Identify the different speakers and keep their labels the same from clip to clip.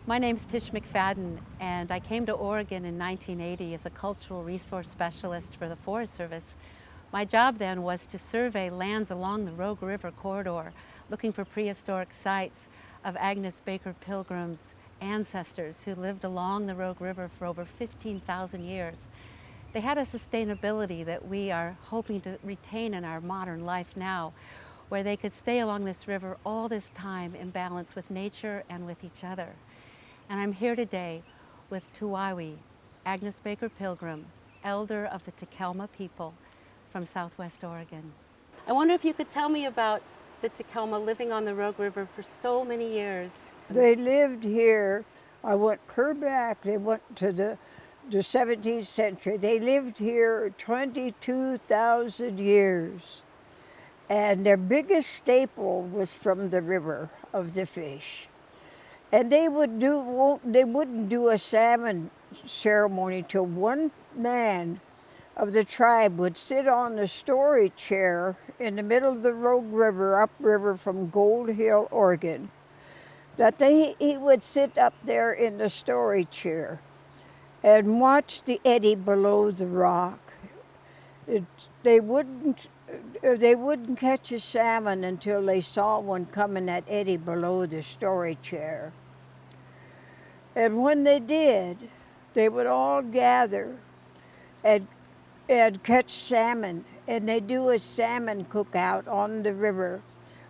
Speaker 1: My name's Tish McFadden, and I came to Oregon in 1980 as a cultural resource specialist for the Forest Service. My job then was to survey lands along the Rogue River corridor, looking for prehistoric sites of Agnes Baker Pilgrim's ancestors who lived along the Rogue River for over 15,000 years. They had a sustainability that we are hoping to retain in our modern life now, where they could stay along this river all this time in balance with nature and with each other. And I'm here today with Tuwawi, Agnes Baker Pilgrim, elder of the Takelma people from Southwest Oregon. I wonder if you could tell me about the Takelma living on the Rogue River for so many years.
Speaker 2: They lived here. I went clear back. They went to the 17th century. They lived here 22,000 years. And their biggest staple was from the river of the fish. And they wouldn't do a salmon ceremony till one man of the tribe would sit on the story chair in the middle of the Rogue River, upriver from Gold Hill, Oregon. He would sit up there in the story chair and watch the eddy below the rock. They wouldn't catch a salmon until they saw one coming that eddy below the story chair. And when they did, they would all gather and catch salmon, and they do a salmon cookout on the river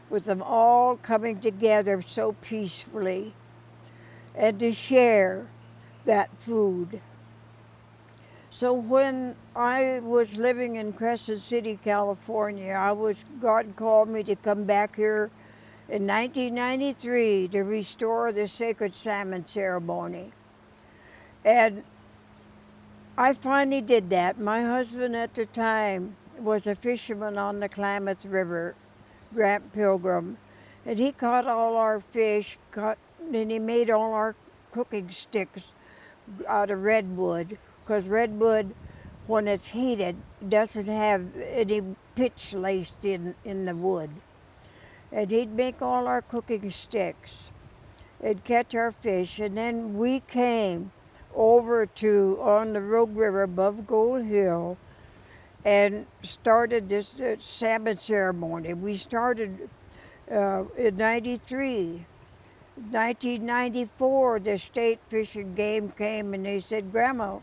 Speaker 2: with them all coming together so peacefully and to share that food. So when I was living in Crescent City, California, God called me to come back here in 1993 to restore the sacred salmon ceremony. And I finally did that. My husband at the time was a fisherman on the Klamath River, Grant Pilgrim, and he caught all our fish, and he made all our cooking sticks out of redwood, because redwood, when it's heated, doesn't have any pitch laced in the wood. And he'd make all our cooking sticks and catch our fish. And then we came over on the Rogue River above Gold Hill and started this salmon ceremony. We started in 93. 1994, the State Fish and Game came and they said, "Grandma,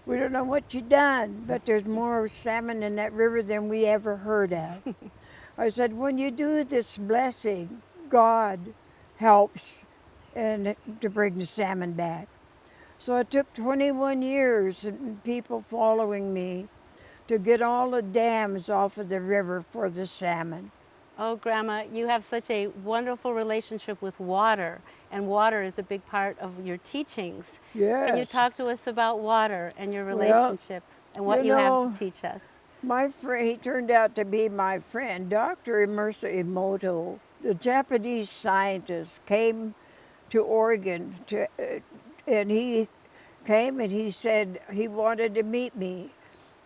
Speaker 2: we don't know what you done, but there's more salmon in that river than we ever heard of." I said, "When you do this blessing, God helps and to bring the salmon back." So it took 21 years and people following me to get all the dams off of the river for the salmon.
Speaker 1: Oh, Grandma, you have such a wonderful relationship with water, and water is a big part of your teachings.
Speaker 2: Yes.
Speaker 1: Can you talk to us about water and your relationship and what you have to teach us?
Speaker 2: My friend, he turned out to be my friend, Dr. Emerson Emoto. The Japanese scientist came to Oregon, and he came and he said he wanted to meet me.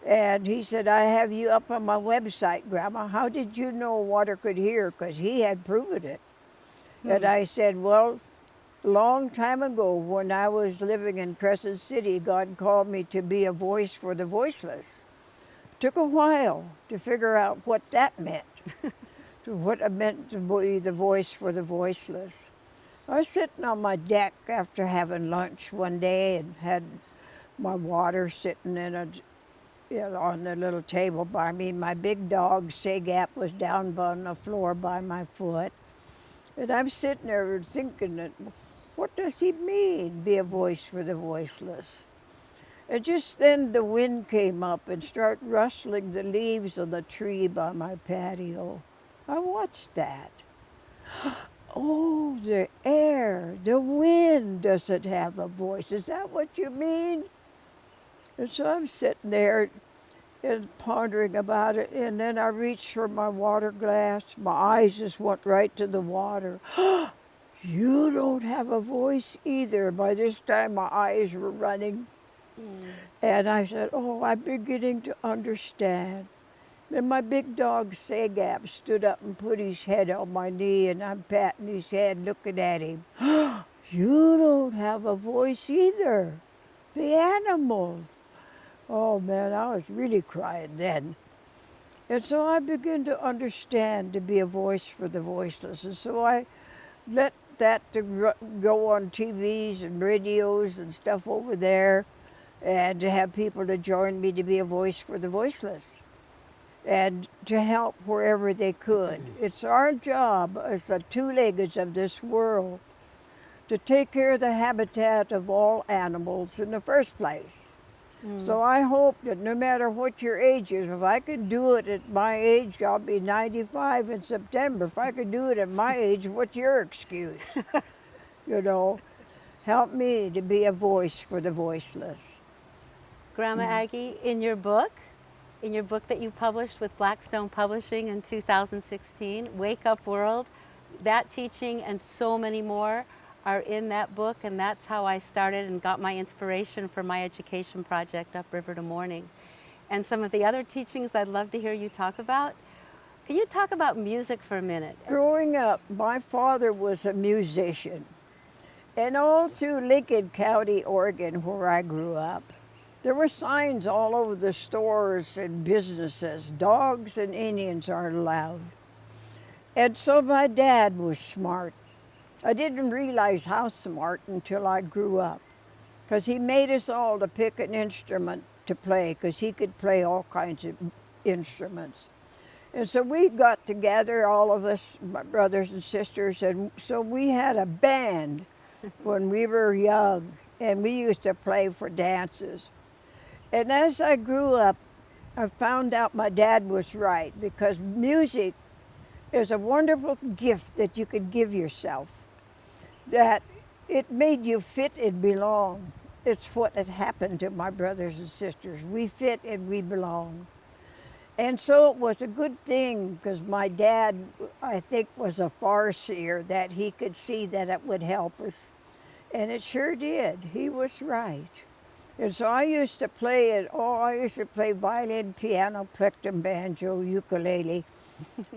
Speaker 2: And he said, "I have you up on my website, Grandma. How did you know water could hear?" Because he had proven it. And I said, "Well, a long time ago when I was living in Crescent City, God called me to be a voice for the voiceless." Took a while to figure out what that meant, what it meant to be the voice for the voiceless. I was sitting on my deck after having lunch one day and had my water sitting on the little table by me. My big dog, Sagap, was down on the floor by my foot. And I'm sitting there thinking, what does he mean, be a voice for the voiceless? And just then the wind came up and started rustling the leaves on the tree by my patio. I watched that. Oh, the air, the wind doesn't have a voice. Is that what you mean? And so I'm sitting there and pondering about it, and then I reached for my water glass. My eyes just went right to the water. You don't have a voice either. By this time, my eyes were running. And I said, "Oh, I'm beginning to understand." Then my big dog, Sagap, stood up and put his head on my knee, and I'm patting his head, looking at him. you don't have a voice either. The animals. Oh man, I was really crying then. And so I began to understand to be a voice for the voiceless. And so I let that to go on TVs and radios and stuff over there, and to have people to join me to be a voice for the voiceless and to help wherever they could. It's our job as the two-leggeds of this world to take care of the habitat of all animals in the first place. So I hope that no matter what your age is, if I can do it at my age, I'll be 95 in September. If I can do it at my age, what's your excuse? You know, help me to be a voice for the voiceless.
Speaker 1: Grandma Aggie, in your book that you published with Blackstone Publishing in 2016, Wake Up World, that teaching and so many more are in that book, and that's how I started and got my inspiration for my education project, Upriver to Morning. And some of the other teachings I'd love to hear you talk about. Can you talk about music for a minute?
Speaker 2: Growing up, my father was a musician. And all through Lincoln County, Oregon, where I grew up, there were signs all over the stores and businesses, dogs and Indians aren't allowed. And so my dad was smart. I didn't realize how smart until I grew up, because he made us all to pick an instrument to play, because he could play all kinds of instruments. And so we got together, all of us, my brothers and sisters, and so we had a band when we were young, and we used to play for dances. And as I grew up, I found out my dad was right, because music is a wonderful gift that you can give yourself, that it made you fit and belong. It's what had happened to my brothers and sisters. We fit and we belong. And so it was a good thing, because my dad, I think, was a far-seer, that he could see that it would help us. And it sure did. He was right. And so I used to play it all. I used to play violin, piano, plectrum, banjo, ukulele,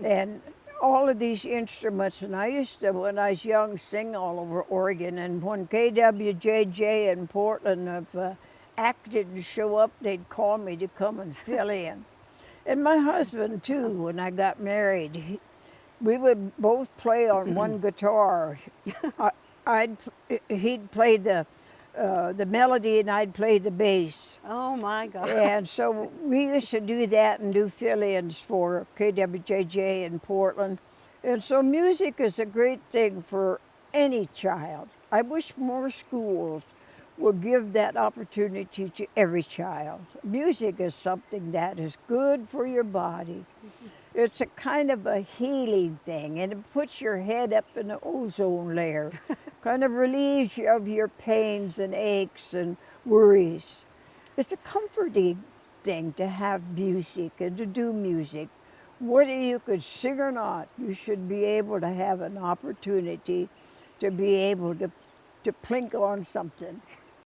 Speaker 2: and all of these instruments. And I used to, when I was young, sing all over Oregon. And when KWJJ in Portland act didn't show up, they'd call me to come and fill in. And my husband, too, when I got married, we would both play on one guitar. He'd play the melody and I'd play the bass.
Speaker 1: Oh my God.
Speaker 2: And so we used to do that and do fill-ins for KWJJ in Portland. And so music is a great thing for any child. I wish more schools will give that opportunity to every child. Music is something that is good for your body. It's a kind of a healing thing, and it puts your head up in the ozone layer, kind of relieves you of your pains and aches and worries. It's a comforting thing to have music and to do music. Whether you could sing or not, you should be able to have an opportunity to be able to plink on something.